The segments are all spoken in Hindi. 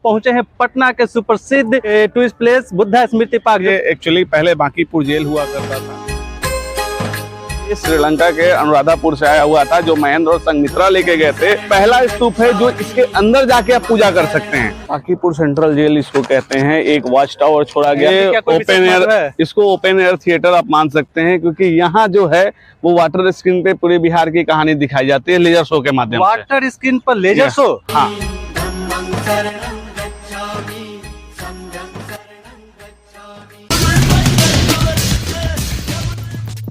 पहुंचे हैं पटना के सुप्रसिद्ध टूरिस्ट प्लेस बुद्धा स्मृति पार्क। ये एक्चुअली पहले बांकीपुर जेल हुआ करता था। ये श्रीलंका के अनुराधापुर से आया हुआ था, जो महेंद्र और संघमित्रा लेके गए थे। पहला स्तूप है जो इसके अंदर जाके आप पूजा कर सकते हैं। बांकीपुर सेंट्रल जेल इसको कहते हैं। एक वॉच टावर छोड़ा गया, ओपन एयर, इसको ओपन एयर थिएटर आप मान सकते हैं, क्योंकि यहाँ जो है वो वाटर स्क्रीन पे पूरे बिहार की कहानी दिखाई जाती है लेजर शो के माध्यम से। वाटर स्क्रीन पर लेजर शो? हाँ।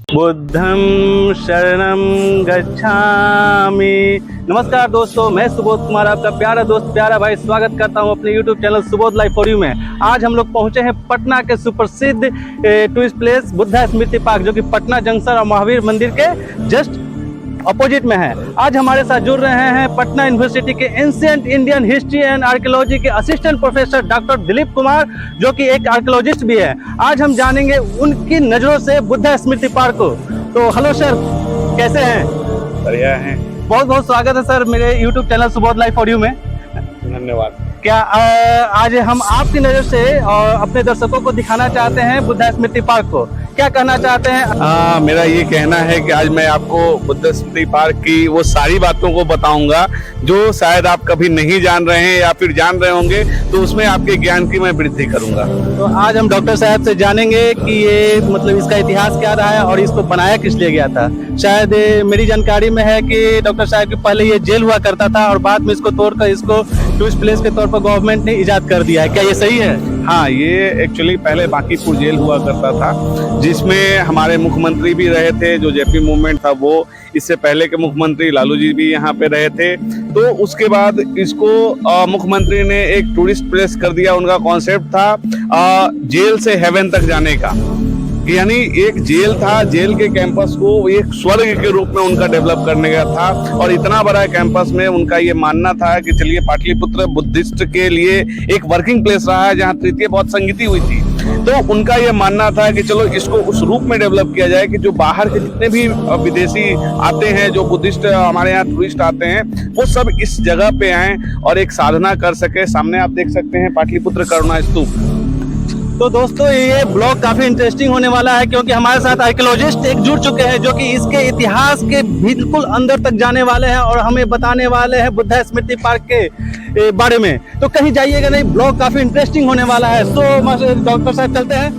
बुद्धं शरणं गच्छामि। नमस्कार दोस्तों, मैं सुबोध कुमार, आपका प्यारा दोस्त, प्यारा भाई, स्वागत करता हूं अपने YouTube channel Subodh life for you में। आज हम लोग पहुंचे हैं पटना के सुप्रसिद्ध टूरिस्ट प्लेस बुद्धा स्मृति पार्क, जो कि पटना जंक्शन और महावीर मंदिर के जस्ट अपोजिट में है। आज हमारे साथ जुड़ रहे हैं पटना यूनिवर्सिटी के ancient Indian history and archaeology के assistant professor doctor Dilip Kumar, जो कि एक आर्कियोलॉजिस्ट भी है। आज हम जानेंगे उनकी नज़रों से बुद्धा स्मृति पार्क को। तो हेलो सर, कैसे हैं? बढ़िया है। बहुत बहुत स्वागत है सर मेरे YouTube channel Subodh life for you में। धन्यवाद। क्या आज हम आपकी नज़र से और अपने दर्शकों को दिखाना चाहते हैं बुद्धा स्मृति पार्क को, क्या कहना चाहते हैं? मेरा ये कहना है कि आज मैं आपको बुद्ध स्मृति पार्क की वो सारी बातों को बताऊंगा जो शायद आप कभी नहीं जान रहे हैं या फिर जान रहे होंगे, तो उसमें आपके ज्ञान की मैं वृद्धि करूंगा। तो आज हम डॉक्टर साहब से जानेंगे कि ये मतलब इसका इतिहास क्या रहा है और इसको बनाया किस लिए गया था। शायद मेरी जानकारी में है कि डॉक्टर साहब के पहले ये जेल हुआ करता था और बाद में इसको तोड़कर इसको टूरिस्ट प्लेस के तौर पर गवर्नमेंट ने इजाद कर दिया है। क्या ये सही है? हाँ, ये एक्चुअली पहले बांकीपुर जेल हुआ करता था, जिसमें हमारे मुख्यमंत्री भी रहे थे। जो जेपी मूवमेंट था वो, इससे पहले के मुख्यमंत्री लालू जी भी यहाँ पे रहे थे। तो उसके बाद इसको मुख्यमंत्री ने एक टूरिस्ट प्लेस कर दिया। उनका कॉन्सेप्ट था जेल से हेवन तक जाने का, यानी एक जेल था, जेल के कैंपस को एक स्वर्ग के रूप में उनका डेवलप करने का था। और इतना बड़ा कैंपस में उनका ये मानना था कि चलिए पाटलिपुत्र बुद्धिस्ट के लिए एक वर्किंग प्लेस रहा है, जहाँ तृतीय बौद्ध संगीति हुई थी। तो उनका ये मानना था कि चलो इसको उस रूप में डेवलप किया जाए कि जो बाहर के जितने भी विदेशी आते हैं, जो बुद्धिस्ट हमारे यहाँ टूरिस्ट आते हैं, वो सब इस जगह पे आए और एक साधना कर सके। सामने आप देख सकते हैं पाटलिपुत्र करुणा स्तूप। तो दोस्तों, ये ब्लॉग काफी इंटरेस्टिंग होने वाला है, क्योंकि हमारे साथ आर्कियोलॉजिस्ट एक जुड़ चुके हैं जो कि इसके इतिहास के बिल्कुल अंदर तक जाने वाले हैं और हमें बताने वाले हैं बुद्धा स्मृति पार्क के बारे में। तो कहीं जाइएगा नहीं, ब्लॉग काफी इंटरेस्टिंग होने वाला है। तो डॉक्टर साहब चलते हैं।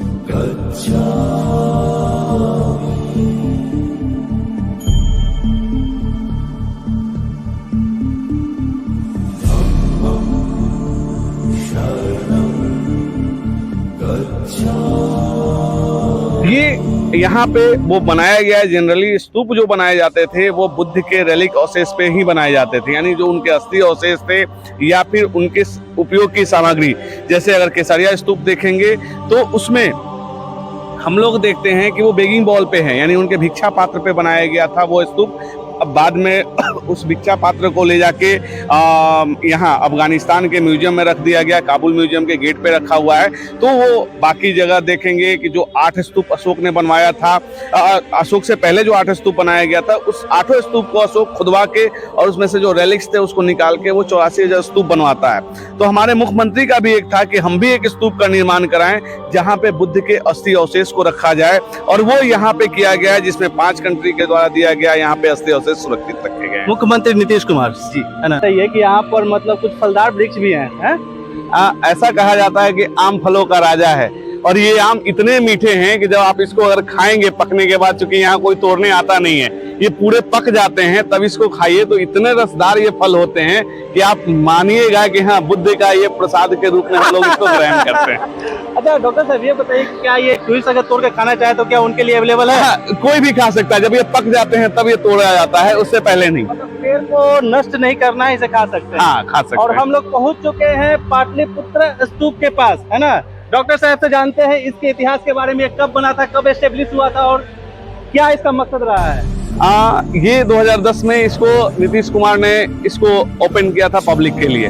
ये यहाँ पे वो बनाया गया है। जनरली स्तूप जो बनाए जाते थे वो बुद्ध के रेलिक अवशेष पे ही बनाए जाते थे, यानी जो उनके अस्थि अवशेष थे या फिर उनके उपयोग की सामग्री। जैसे अगर केसरिया स्तूप देखेंगे तो उसमें हम लोग देखते हैं कि वो बेगिंग बॉल पे है, यानी उनके भिक्षा पात्र पे बनाया गया था वो स्तूप। अब बाद में उस भिक्षा पात्र को ले जाके यहाँ अफगानिस्तान के म्यूजियम में रख दिया गया, काबुल म्यूजियम के गेट पे रखा हुआ है। तो वो बाकी जगह देखेंगे कि जो 8 स्तूप अशोक ने बनवाया था, अशोक से पहले जो 8 स्तूप बनाया गया था, उस 8वें स्तूप को अशोक खुदवा के और उसमें से जो रेलिक्स थे उसको निकाल के वो 84,000 स्तूप बनवाता है। तो हमारे मुख्यमंत्री का भी एक था कि हम भी एक स्तूप का निर्माण कराएं जहाँ पे बुद्ध के अस्थि अवशेष को रखा जाए, और वो यहाँ पे किया गया है, जिसमें 5 कंट्री के द्वारा दिया गया। यहाँ पे अस्थि सुरक्षित रखे गए। मुख्यमंत्री नीतीश कुमार जी, है ना? सही है कि यहाँ पर मतलब कुछ फलदार वृक्ष भी हैं, है? ऐसा कहा जाता है कि आम फलों का राजा है, और ये आम इतने मीठे हैं कि जब आप इसको अगर खाएंगे पकने के बाद, चूंकि यहाँ कोई तोड़ने आता नहीं है, ये पूरे पक जाते हैं, तब इसको खाइए तो इतने रसदार ये फल होते हैं कि आप मानिएगा कि हाँ, बुद्ध का ये प्रसाद के रूप में हम लोग इसको ग्रहण करते हैं। अच्छा डॉक्टर साहब, ये बताइए, क्या ये टूरिस्ट अगर तोड़ के खाना चाहे तो क्या उनके लिए अवेलेबल है? हाँ, कोई भी खा सकता है। जब ये पक जाते हैं तब ये तोड़ा जाता है, उससे पहले नहीं। मतलब पेड़ को नष्ट नहीं करना है, इसे खा सकते हैं। हाँ, खा सकते हैं। और हम लोग पहुंच चुके हैं पाटलिपुत्र स्तूप के पास, है ना? डॉक्टर साहब से जानते हैं इसके इतिहास के बारे में, कब बना था, कब एस्टेब्लिश हुआ था और क्या इसका मकसद रहा है। ये 2010 में इसको नीतीश कुमार ने इसको ओपन किया था पब्लिक के लिए।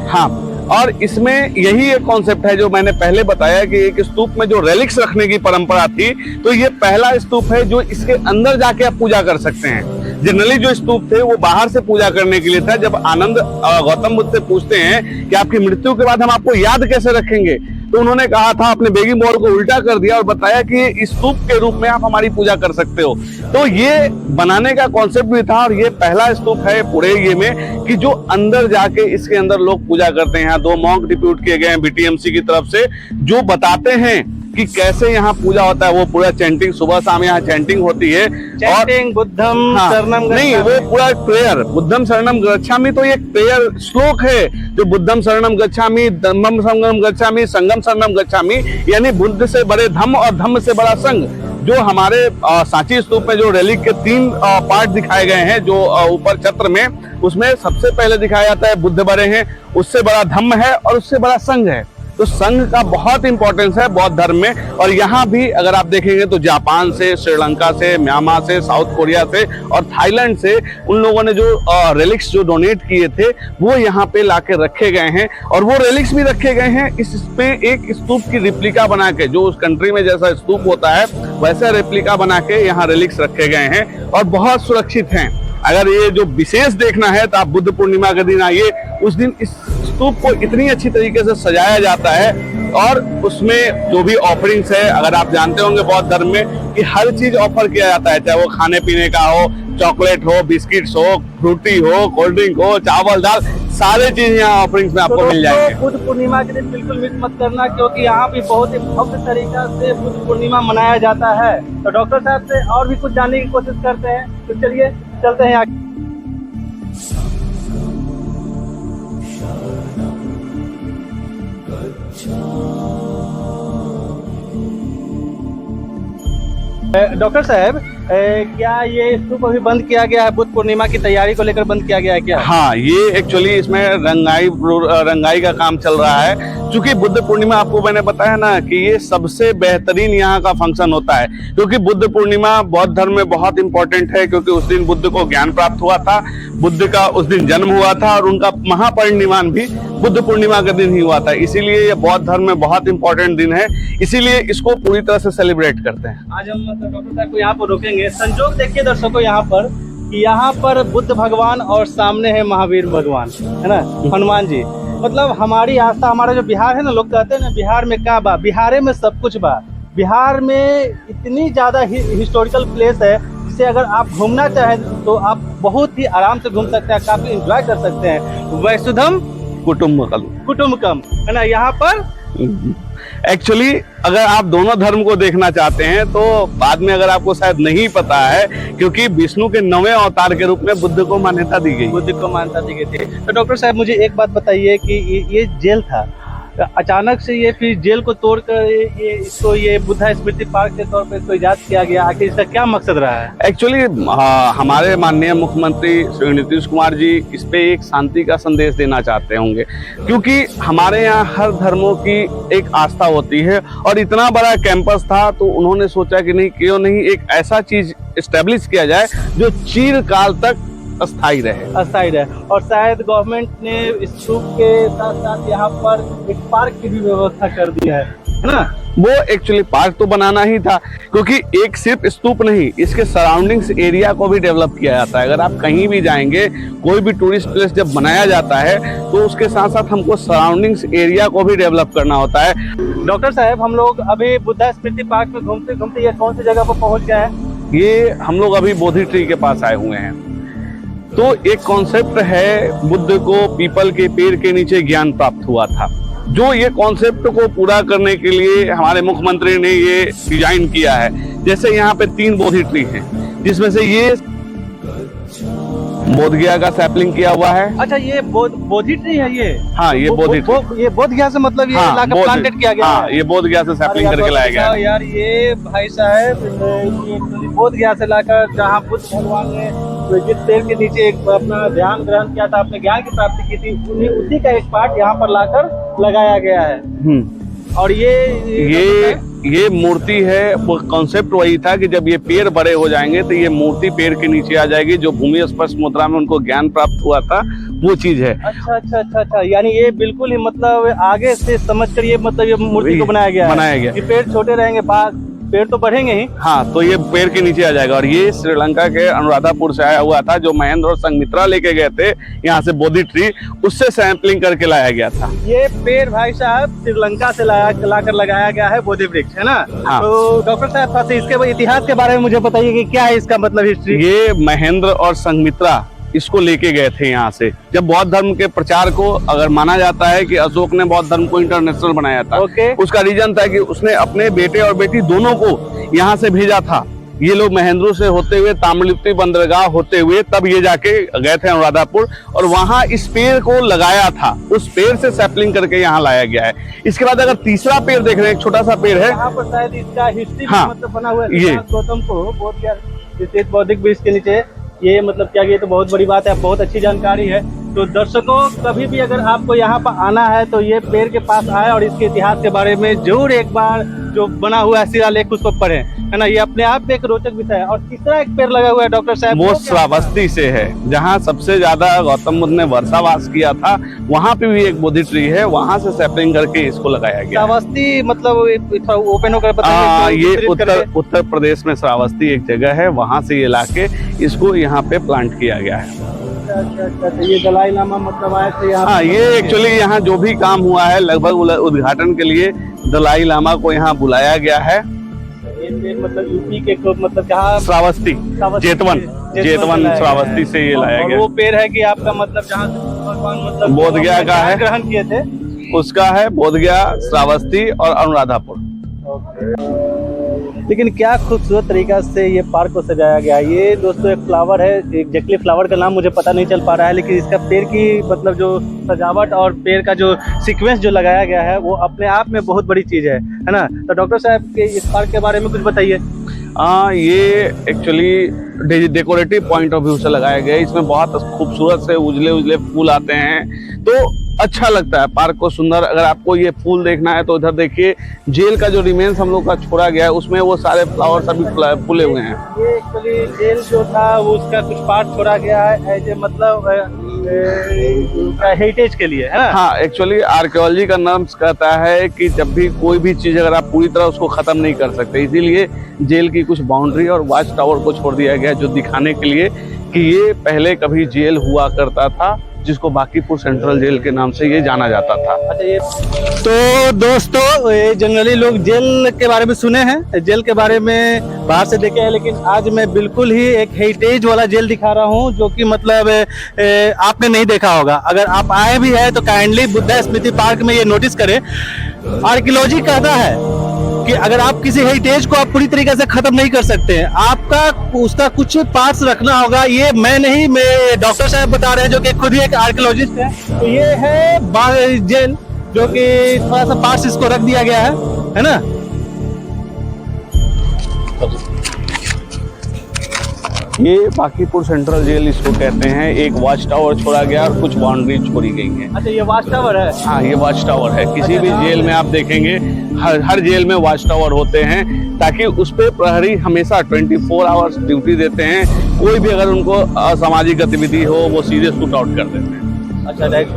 हाँ, और इसमें यही एक कॉन्सेप्ट है जो मैंने पहले बताया कि एक स्तूप में जो रेलिक्स रखने की परंपरा थी, तो ये पहला स्तूप है जो इसके अंदर जाके आप पूजा कर सकते हैं। जनरली जो स्तूप थे वो बाहर से पूजा करने के लिए था। जब आनंद गौतम बुद्ध से पूछते हैं कि आपकी मृत्यु के बाद हम आपको याद कैसे रखेंगे, तो उन्होंने कहा था, अपने बेगिंग बॉल को उल्टा कर दिया और बताया कि स्तूप के रूप में आप हमारी पूजा कर सकते हो। तो ये बनाने का कॉन्सेप्ट भी था और ये पहला स्तूप है पूरे ये में कि जो अंदर जाके इसके अंदर लोग पूजा करते हैं। यहाँ 2 मॉन्क डिप्यूट किए गए हैं बीटीएमसी की तरफ से, जो बताते हैं कि कैसे यहाँ पूजा होता है। वो पूरा चैंटिंग, सुबह शाम यहाँ चैंटिंग होती है। चैंटिंग बुद्धम शरणम नहीं, वो पूरा प्रेयर, बुद्धम शरणम गच्छामि, तो ये प्रेयर श्लोक है जो बुद्धम शरणम गच्छामि, धम्मम शरणम गच्छामि, संगम शरणम गच्छामि, यानी बुद्ध से बड़े धम्म और धम्म से बड़ा संघ। जो हमारे सांची स्तूप में जो रेलिक के 3 पार्ट दिखाए गए हैं, जो ऊपर छत्र में, उसमें सबसे पहले दिखाया जाता है बुद्ध बड़े हैं, उससे बड़ा धम्म है और उससे बड़ा संघ है। तो संघ का बहुत इंपॉर्टेंस है बौद्ध धर्म में। और यहाँ भी अगर आप देखेंगे तो जापान से, श्रीलंका से, म्यांमार से, साउथ कोरिया से और थाईलैंड से उन लोगों ने जो रेलिक्स जो डोनेट किए थे वो यहाँ पे लाके रखे गए हैं। और वो रेलिक्स भी रखे गए हैं इसमें एक स्तूप की रिप्लिका बना के, जो उस कंट्री में जैसा स्तूप होता है वैसा रेप्लिका बना के यहाँ रेलिक्स रखे गए हैं और बहुत सुरक्षित हैं। अगर ये जो विशेष देखना है तो आप बुद्ध पूर्णिमा के दिन आइए। उस दिन इस स्तूप को इतनी अच्छी तरीके से सजाया जाता है और उसमें जो भी ऑफरिंग्स है, अगर आप जानते होंगे बौद्ध धर्म में कि हर चीज ऑफर किया जाता है, चाहे वो खाने पीने का हो, चॉकलेट हो, बिस्किट्स हो, फ्रूटी हो, कोल्ड ड्रिंक हो, चावल दाल, सारे चीज यहाँ ऑफरिंग्स में आपको मिल जाएंगे। बुद्ध पूर्णिमा के दिन बिल्कुल मिस मत करना, क्योंकि यहाँ भी बहुत ही भव्य तरीका से बुद्ध पूर्णिमा मनाया जाता है। तो डॉक्टर साहब से और भी कुछ जानने की कोशिश करते हैं, तो चलिए चलते हैं आगे। डॉक्टर साहब, क्या ये स्तूप अभी बंद किया गया है? बुद्ध पूर्णिमा की तैयारी को लेकर बंद किया गया है क्या? हाँ, ये एक्चुअली इसमें रंगाई का काम चल रहा है। क्योंकि बुद्ध पूर्णिमा, आपको मैंने बताया ना कि ये सबसे बेहतरीन यहाँ का फंक्शन होता है, क्योंकि बुद्ध पूर्णिमा बौद्ध धर्म में बहुत इंपॉर्टेंट है। क्योंकि उस दिन बुद्ध को ज्ञान प्राप्त हुआ था, बुद्ध का उस दिन जन्म हुआ था और उनका महापरिनिर्वाण भी बुद्ध पूर्णिमा के दिन ही हुआ था। इसीलिए ये बौद्ध धर्म में बहुत इंपॉर्टेंट दिन है, इसीलिए इसको पूरी तरह से सेलिब्रेट करते हैं। आज हम डॉक्टर साहब को यहाँ पर रोकेंगे। संजोग देखिए दर्शकों यहाँ पर कि यहाँ पर बुद्ध भगवान और सामने है महावीर भगवान, है ना, हनुमान जी। मतलब हमारी आस्था, हमारा जो बिहार है ना, लोग कहते हैं ना बिहार में क्या बा, बिहार में सब कुछ बा। बिहार में इतनी ज्यादा हिस्टोरिकल प्लेस है जिसे अगर आप घूमना चाहें तो आप बहुत ही आराम से घूम सकते हैं, काफी एंजॉय कर सकते हैं। वैसुधम कुटुम्बकम, है ना, यहाँ पर एक्चुअली अगर आप दोनों धर्म को देखना चाहते हैं तो बाद में अगर आपको शायद नहीं पता है, क्योंकि विष्णु के 9वें अवतार के रूप में बुद्ध को मान्यता दी गई। बुद्ध को मान्यता दी गई थी। तो डॉक्टर साहब मुझे एक बात बताइए कि ये जेल था, अचानक से ये फिर जेल को तोड़कर ये बुद्धा स्मृति पार्क के तौर पर इसको इजाद किया गया, आखिर इसका क्या मकसद रहा है? एक्चुअली हमारे माननीय मुख्यमंत्री श्री नीतीश कुमार जी इस पे एक शांति का संदेश देना चाहते होंगे, क्योंकि हमारे यहाँ हर धर्मों की एक आस्था होती है और इतना बड़ा कैंपस था तो उन्होंने सोचा कि नहीं, क्यों नहीं एक ऐसा चीज एस्टेब्लिश किया जाए जो चिरकाल तक अस्थायी रहे। और शायद गवर्नमेंट ने स्तूप के साथ साथ यहाँ पर एक पार्क की भी व्यवस्था कर दिया है ना। वो एक्चुअली पार्क तो बनाना ही था, क्योंकि एक सिर्फ स्तूप नहीं, इसके सराउंडिंग्स एरिया को भी डेवलप किया जाता है। अगर आप कहीं भी जाएंगे, कोई भी टूरिस्ट प्लेस जब बनाया जाता है तो उसके साथ साथ हमको सराउंडिंग्स एरिया को भी डेवलप करना होता है। डॉक्टर साहब, हम लोग अभी बुद्धा स्मृति पार्क में घूमते घूमते ये कौन सी जगह पर पहुंच गए हैं? ये हम लोग अभी बोधि ट्री के पास आए हुए हैं। तो एक कॉन्सेप्ट है, बुद्ध को पीपल के पेड़ के नीचे ज्ञान प्राप्त हुआ था। जो ये कॉन्सेप्ट को पूरा करने के लिए हमारे मुख्यमंत्री ने ये डिजाइन किया है। जैसे यहाँ पे 3 बोधि ट्री हैं, जिसमें से ये बोधगया का सैपलिंग किया हुआ है। अच्छा, ये बोधि ट्री है ये? हाँ, ये बोधि ट्री। ये बोधगया से मतलब ये हाँ, लाकर प्लांटेड किया गया है? ये बोधगया से सैपलिंग करके लाया गया है। यार ये भाई साहब, ये बोधगया से लाकर, जहाँ बुद्ध भगवान ने जिस पेड़ के नीचे एक अपना ध्यान ग्रहण किया था, अपने ज्ञान की प्राप्ति की थी, उसी का एक पार्ट यहाँ पर लाकर लगाया गया है। और ये मूर्ति है, वो कॉन्सेप्ट वही था कि जब ये पेड़ बड़े हो जाएंगे तो ये मूर्ति पेड़ के नीचे आ जाएगी। जो भूमि स्पर्श मुद्रा में उनको ज्ञान प्राप्त हुआ था वो चीज है। अच्छा, यानी ये बिल्कुल ही मतलब आगे से समझकर ये मतलब ये मूर्ति को बनाया गया। ये पेड़ छोटे रहेंगे, पेड़ तो बढ़ेंगे ही। हाँ, तो ये पेड़ के नीचे आ जाएगा। और ये श्रीलंका के अनुराधापुर से आया हुआ था, जो महेंद्र और संघमित्रा लेके गए थे यहाँ से बोधि ट्री, उससे सैंपलिंग करके लाया गया था। ये पेड़ भाई साहब श्रीलंका से लाकर लगाया गया है, बोधि वृक्ष, है ना। हाँ। तो डॉक्टर साहब थोड़ा सा इसके इतिहास के बारे में मुझे बताइए कि क्या है इसका मतलब हिस्ट्री। ये महेंद्र और संघमित्रा इसको लेके गए थे यहाँ से, जब बौद्ध धर्म के प्रचार को, अगर माना जाता है कि अशोक ने बौद्ध धर्म को इंटरनेशनल बनाया था। ओके। उसका रीजन था कि उसने अपने बेटे और बेटी दोनों को यहाँ से भेजा था। ये लोग महेंद्र से होते हुए ताम्रलिप्ति बंदरगाह होते हुए तब ये जाके गए थे अनुराधापुर, और वहां इस पेड़ को लगाया था। उस पेड़ से सैपलिंग करके यहाँ लाया गया है। इसके बाद अगर तीसरा पेड़ देख रहे हैं, एक छोटा सा पेड़ है, यहाँ पर शायद इसका हिस्ट्री हाँ, मतलब बना हुआ है। ये गौतम को बहुत बौद्धिक वृक्ष के नीचे, ये मतलब क्या, ये तो बहुत बड़ी बात है, बहुत अच्छी जानकारी है। तो दर्शकों, कभी भी अगर आपको यहाँ पर आना है तो ये पेड़ के पास आए और इसके इतिहास के बारे में जरूर एक बार जो बना हुआ है शिलालेख उसको पढ़ें, है ना। ये अपने आप में एक रोचक विषय है। और तीसरा एक पेड़ लगा हुआ है डॉक्टर साहब, वो श्रावस्ती से है, जहाँ सबसे ज्यादा गौतम बुद्ध ने वर्षावास किया था। वहाँ पे भी एक बोधि ट्री है, वहाँ से सैपलिंग करके इसको लगाया गया। श्रावस्ती मतलब ओपन होकर बताइए। ये उत्तर प्रदेश में श्रावस्ती एक जगह है, वहाँ से ये लाके इसको यहाँ पे प्लांट किया गया है। अच्छा, ये दलाई लामा मतलब आए थे यहाँ। हाँ, ये एक्चुअली यहाँ जो भी काम हुआ है लगभग उद्घाटन के लिए दलाई लामा को यहाँ बुलाया गया है। ये मतलब यूपी के मतलब जहाँ श्रावस्ती, जेतवन श्रावस्ती से ये लाया गया। वो पेड़ है कि आपका मतलब जहाँ भगवान मतलब बोध गया का है, ग्रहण किए थे, उसका है बोध गया, श्रावस्ती और अनुराधापुर। लेकिन क्या खूबसूरत तरीका से ये पार्क को सजाया गया है। ये दोस्तों एक फ्लावर है, एग्जैक्टली फ्लावर का नाम मुझे पता नहीं चल पा रहा है, लेकिन इसका पेड़ की मतलब जो सजावट और पेड़ का जो सीक्वेंस जो लगाया गया है वो अपने आप में बहुत बड़ी चीज़ है ना। तो डॉक्टर साहब के इस पार्क के बारे में कुछ बताइए। ये actually decorative point of view से लगाया गया है। इसमें बहुत खूबसूरत से उजले उजले फूल आते हैं, तो अच्छा लगता है पार्क को सुंदर। अगर आपको ये फूल देखना है तो इधर देखिए, जेल का जो रिमेन्स हम लोग का छोड़ा गया है उसमें वो सारे फ्लावर्स अभी फूले हुए हैं। ये एक्चुअली जेल जो था वो उसका कुछ पार्ट छोड़ा गया है एज ए मतलब हेरिटेज के लिए, है ना। हाँ, एक्चुअली आर्कियोलॉजी का नॉर्म्स कहता है कि जब भी कोई भी चीज अगर आप पूरी तरह उसको खत्म नहीं कर सकते, इसीलिए जेल की कुछ बाउंड्री और वॉच टावर को छोड़ दिया गया, जो दिखाने के लिए कि ये पहले कभी जेल हुआ करता था, जिसको बांकीपुर सेंट्रल जेल के नाम से ये जाना जाता था। अच्छा, ये तो दोस्तों, ये जनरली लोग जेल के बारे में सुने हैं, जेल के बारे में बाहर से देखे हैं, लेकिन आज मैं बिल्कुल ही एक हेरिटेज वाला जेल दिखा रहा हूँ, जो कि मतलब आपने नहीं देखा होगा। अगर आप आए भी हैं तो काइंडली बुद्धा स्मृति पार्क में ये नोटिस करें। आर्कियोलॉजी कहता है कि अगर आप किसी हेरिटेज को आप पूरी तरीके से खत्म नहीं कर सकते हैं, आपका उसका कुछ पार्ट्स रखना होगा। ये मैं नहीं, मैं डॉक्टर साहब बता रहे हैं जो कि खुद ही एक आर्कियोलॉजिस्ट है। तो ये है जेल, जो कि थोड़ा सा पार्ट्स इसको रख दिया गया है ना। ये बांकीपुर सेंट्रल जेल इसको कहते हैं। एक वॉच टावर छोड़ा गया और कुछ बाउंड्री छोड़ी गई है। अच्छा, ये वॉच टावर है। हाँ, ये वॉच टावर है। किसी भी जेल में आप देखेंगे, हर जेल में वॉच टावर होते हैं, ताकि उस पे प्रहरी हमेशा 24 आवर्स ड्यूटी देते हैं। कोई भी अगर उनको असामाजिक गतिविधि हो, वो सीधे शूट आउट कर देते हैं। अच्छा, डायरेक्ट।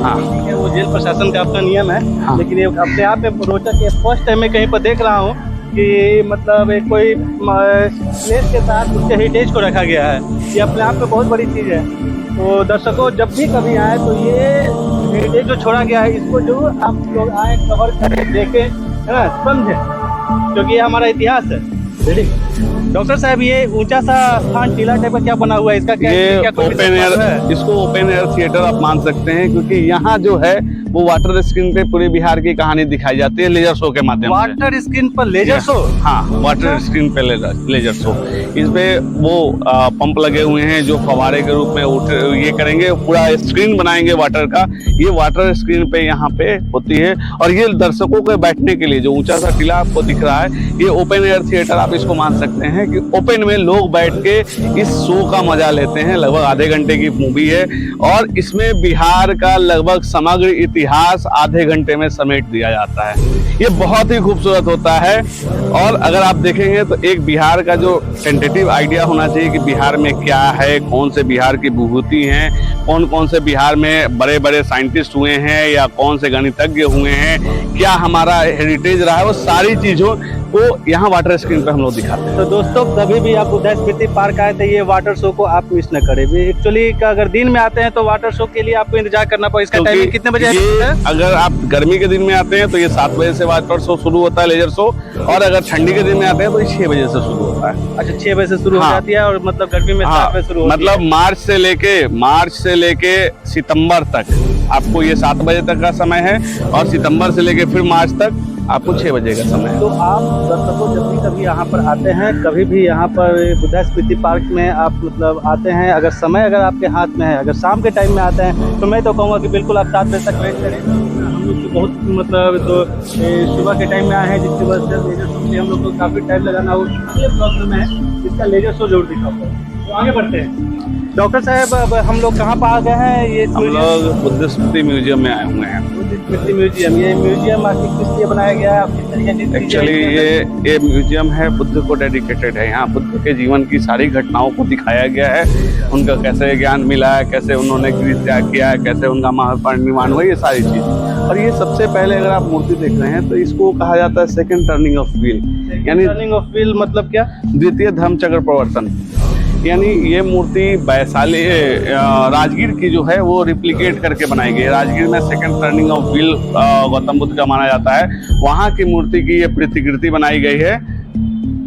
हाँ, ठीक है, वो जेल प्रशासन का अपना नियम है। हाँ। लेकिन ये अपने आप में रोचक है। फर्स्ट टाइम मैं कहीं पर देख रहा हूँ कि मतलब एक कोई प्लेस के साथ उसके हेरिटेज को रखा गया है। ये अपने आप में बहुत बड़ी चीज़ है। तो दर्शकों, जब भी कभी आए तो ये हेरिटेज जो छोड़ा गया है इसको जो आप लोग आए, कवर करें, देखें, है ना, समझें, क्योंकि ये हमारा इतिहास है। डॉक्टर साहब, ये ऊंचा सा स्थान टीला टाइप का क्या बना हुआ है, इसका क्या ओपन एयर, इसको ओपन एयर थिएटर आप मान सकते हैं, क्योंकि यहाँ जो है वो वाटर स्क्रीन पे पूरे बिहार की कहानी दिखाई जाती है लेजर शो के माध्यम से। वाटर स्क्रीन पर लेजर शो? हाँ, वाटर स्क्रीन पे लेजर शो। इसपे वो पंप लगे हुए हैं जो फवारे के रूप में ये करेंगे, पूरा स्क्रीन बनाएंगे वाटर का। ये वाटर स्क्रीन पे यहाँ पे होती है। और ये दर्शकों के बैठने के लिए जो ऊंचा सा टीला आपको दिख रहा है, ये ओपन एयर थिएटर आप इसको मान सकते हैं कि ओपन में लोग बैठ के इस शो का मजा लेते हैं। लगभग आधे घंटे की मूवी है और इसमें बिहार का लगभग समग्र इतिहास आधे घंटे में समेट दिया जाता है। ये बहुत ही खूबसूरत होता है। और अगर आप देखेंगे तो एक बिहार का जो टेंटेटिव आइडिया होना चाहिए कि बिहार में क्या है, कौन से बिहार की विभूति हैं, कौन कौन से बिहार में बड़े बड़े साइंटिस्ट हुए हैं या कौन से गणितज्ञ हुए हैं, क्या हमारा हेरिटेज रहा है, वो सारी चीजों को यहाँ वाटर स्क्रीन पर हम लोग दिखाते हैं। तो दोस्तों कभी भी आप बुद्धा स्मृति पार्क आए तो ये वाटर शो को आप मिस न करें। एक्चुअली अगर दिन में आते हैं तो वाटर शो के लिए आपको इंतजार करना पड़ेगा। इसका टाइमिंग कितने बजे है? अगर आप गर्मी के दिन में आते हैं तो ये 7 बजे से वाटर शो शुरू होता है, लेजर शो, और अगर ठंडी के दिन में आते हैं तो ये 6 बजे से शुरू होता है। अच्छा, 6 बजे से शुरू हो जाती है और मतलब गर्मी में 7 बजे शुरू होती है। मतलब मार्च से लेके सितंबर तक आपको ये 7 बजे तक का समय है, और सितंबर से लेके फिर मार्च तक आपको 6 बजे का समय है। तो आप दर्शकों जब भी कभी यहाँ पर आते हैं, कभी भी यहाँ पर बुद्धा स्मृति पार्क में आप मतलब आते हैं, अगर समय अगर आपके हाथ में है, अगर शाम के टाइम में आते हैं तो मैं तो कहूँगा कि बिल्कुल आप 7 बजे तक वेट करें। हम लोग तो बहुत मतलब तो सुबह के टाइम में आए हैं, जिसकी वजह से लेजर शो से हम लोग को काफ़ी टाइम लगाना हो। ये प्रॉब्लम है, इसका लेजर शो जरूर दिखाऊंगा। तो आगे बढ़ते हैं। डॉक्टर साहब, अब हम लोग कहाँ पर आ गए हैं? ये हम लोग बुद्ध स्मृति म्यूजियम में आए हुए हैं। स्मृति म्यूजियम, ये म्यूजियम आखिर किस लिए बनाया गया है? आप किस तरीके से? एक्चुअली ये म्यूजियम है, बुद्ध को डेडिकेटेड है। यहाँ बुद्ध के जीवन की सारी घटनाओं को दिखाया गया है, उनका कैसे ज्ञान मिला है, कैसे उन्होंने गृह त्याग किया है, कैसे उनका महापरिनिर्वाण हुआ, ये सारी चीज। और ये सबसे पहले अगर आप मूर्ति देख रहे हैं तो इसको कहा जाता है सेकंड टर्निंग ऑफ व्हील, यानी टर्निंग ऑफ व्हील मतलब क्या? द्वितीय धर्मचक्र प्रवर्तन। यानी ये मूर्ति वैशाली राजगीर की जो है वो रिप्लिकेट करके बनाई गई है। राजगीर में second turning of wheel Gautam Buddha का माना जाता है, वहाँ की मूर्ति की ये प्रतिकृति बनाई गई है।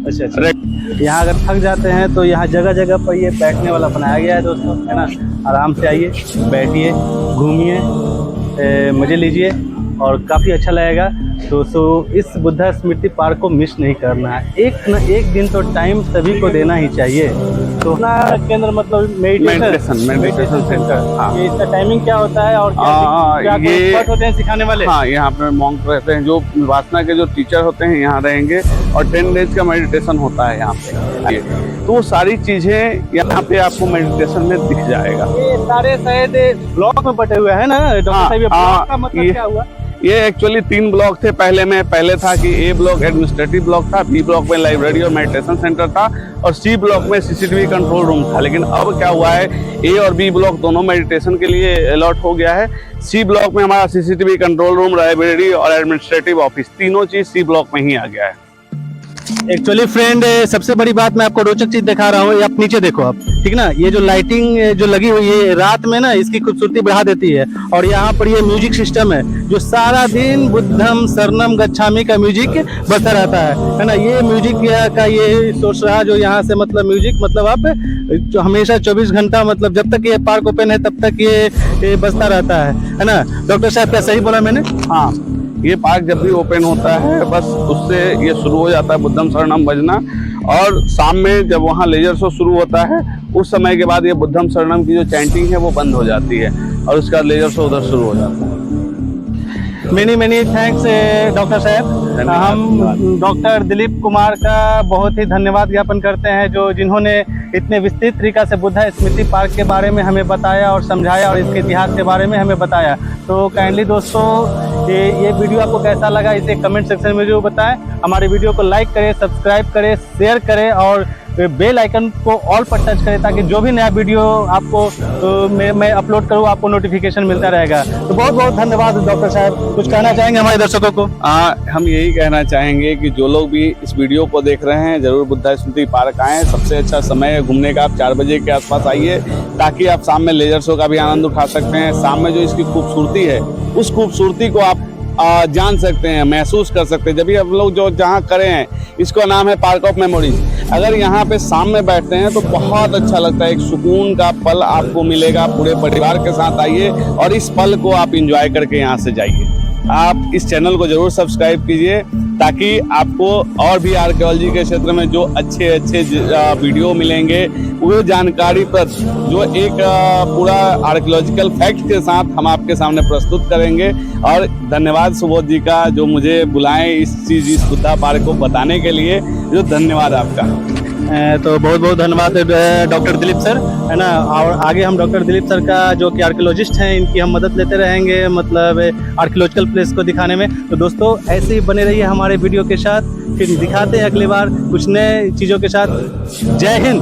अच्छा। यहाँ अगर थक जाते हैं तो यहाँ जगह जगह पर ये बैठने वाला बनाया गया है दोस्तों, है ना। आराम से आइए, बैठिए, घूमिए, मज़े लीजिए और काफ़ी अच्छा लगेगा। दोस्तों इस बुद्धा स्मृति पार्क को मिस नहीं करना है। एक न एक दिन तो टाइम सभी को देना ही चाहिए। तो अपना केंद्र मतलब मेडिटेशन सेंटर। हाँ, ये इसका टाइमिंग क्या होता है और क्या ये एक्सपर्ट होते हैं सिखाने वाले? हाँ, यहाँ पे मॉन्क रहते हैं, जो विपासना के जो टीचर होते हैं यहाँ रहेंगे, और 10 डेज का मेडिटेशन होता है यहाँ पे। तो वो सारी चीजें यहाँ पे आपको मेडिटेशन में दिख जाएगा। ये सारे शायद ब्लॉक में बटे हुए हैं ना डॉक्टर साहब? ये ब्लॉक का मतलब क्या हुआ? ये एक्चुअली 3 ब्लॉक थे पहले था कि ए ब्लॉक एडमिनिस्ट्रेटिव ब्लॉक था, बी ब्लॉक में लाइब्रेरी और मेडिटेशन सेंटर था, और सी ब्लॉक में सीसीटीवी कंट्रोल रूम था। लेकिन अब क्या हुआ है, ए और बी ब्लॉक दोनों मेडिटेशन के लिए अलॉट हो गया है। सी ब्लॉक में हमारा सीसीटीवी कंट्रोल रूम, लाइब्रेरी और एडमिनिस्ट्रेटिव ऑफिस, तीनों चीज सी ब्लॉक में ही आ गया है। एक्चुअली फ्रेंड, सबसे बड़ी बात मैं आपको रोचक चीज दिखा रहा हूँ। ये आप नीचे देखो आप, ठीक ना। ये जो लाइटिंग जो लगी हुई है रात में ना, इसकी खूबसूरती बढ़ा देती है। और यहाँ पर ये म्यूजिक सिस्टम है जो सारा दिन बुद्धम शरणम गच्छामि का म्यूजिक बजता रहता है ना। ये म्यूजिक का ये सोच रहा जो यहाँ से मतलब म्यूजिक मतलब आप जो हमेशा 24 घंटा मतलब जब तक ये पार्क ओपन है तब तक ये बजता रहता है ना। डॉक्टर साहब क्या सही बोला मैंने? हाँ, ये पार्क जब भी ओपन होता है बस उससे ये शुरू हो जाता है बुद्धम शरणम बजना, और शाम में जब वहाँ लेजर शो शुरू होता है उस समय के बाद ये बुद्धम शरणम की जो चैंटिंग है वो बंद हो जाती है, और उसके बाद लेजर शो उधर शुरू हो जाता है। मेनी थैंक्स डॉक्टर साहब। हम डॉक्टर दिलीप कुमार का बहुत ही धन्यवाद ज्ञापन करते हैं जो जिन्होंने इतने विस्तृत तरीका से बुद्धा स्मृति पार्क के बारे में हमें बताया और समझाया और इसके इतिहास के बारे में हमें बताया। तो काइंडली दोस्तों ये वीडियो आपको कैसा लगा इसे कमेंट सेक्शन में जरूर बताएं। हमारे वीडियो को लाइक करें, सब्सक्राइब करें, शेयर करें और बेल आइकन को ऑल पर टच करें ताकि जो भी नया वीडियो आपको मैं अपलोड करूँ आपको नोटिफिकेशन मिलता रहेगा। तो बहुत बहुत धन्यवाद डॉक्टर साहब। कुछ कहना चाहेंगे हमारे दर्शकों को? हम यही कहना चाहेंगे कि जो लोग भी इस वीडियो को देख रहे हैं जरूर बुद्धा स्मृति पार्क आएँ। सबसे अच्छा समय है घूमने का, आप 4 बजे के आसपास आइए ताकि आप शाम में लेजर शो का भी आनंद उठा सकते हैं। शाम में जो इसकी खूबसूरती है उस खूबसूरती को आप जान सकते हैं, महसूस कर सकते हैं। जब भी हम लोग जो जहाँ खड़े हैं इसका नाम है पार्क ऑफ मेमोरीज। अगर यहाँ पे शाम में बैठते हैं तो बहुत अच्छा लगता है, एक सुकून का पल आपको मिलेगा। पूरे परिवार के साथ आइए और इस पल को आप एंजॉय करके यहाँ से जाइए। आप इस चैनल को जरूर सब्सक्राइब कीजिए ताकि आपको और भी आर्कियोलॉजी के क्षेत्र में जो अच्छे वीडियो मिलेंगे वो जानकारी पर जो एक पूरा आर्कियोलॉजिकल फैक्ट के साथ हम आपके सामने प्रस्तुत करेंगे। और धन्यवाद सुबोध जी का जो मुझे बुलाएं इस बुद्धा पार्क को बताने के लिए, जो धन्यवाद आपका। तो बहुत बहुत धन्यवाद डॉक्टर दिलीप सर, है ना। और आगे हम डॉक्टर दिलीप सर का जो कि आर्कियोलॉजिस्ट हैं इनकी हम मदद लेते रहेंगे मतलब आर्कियोलॉजिकल प्लेस को दिखाने में। तो दोस्तों ऐसे ही बने रहिए हमारे वीडियो के साथ, फिर दिखाते हैं अगली बार कुछ नए चीज़ों के साथ। जय हिंद।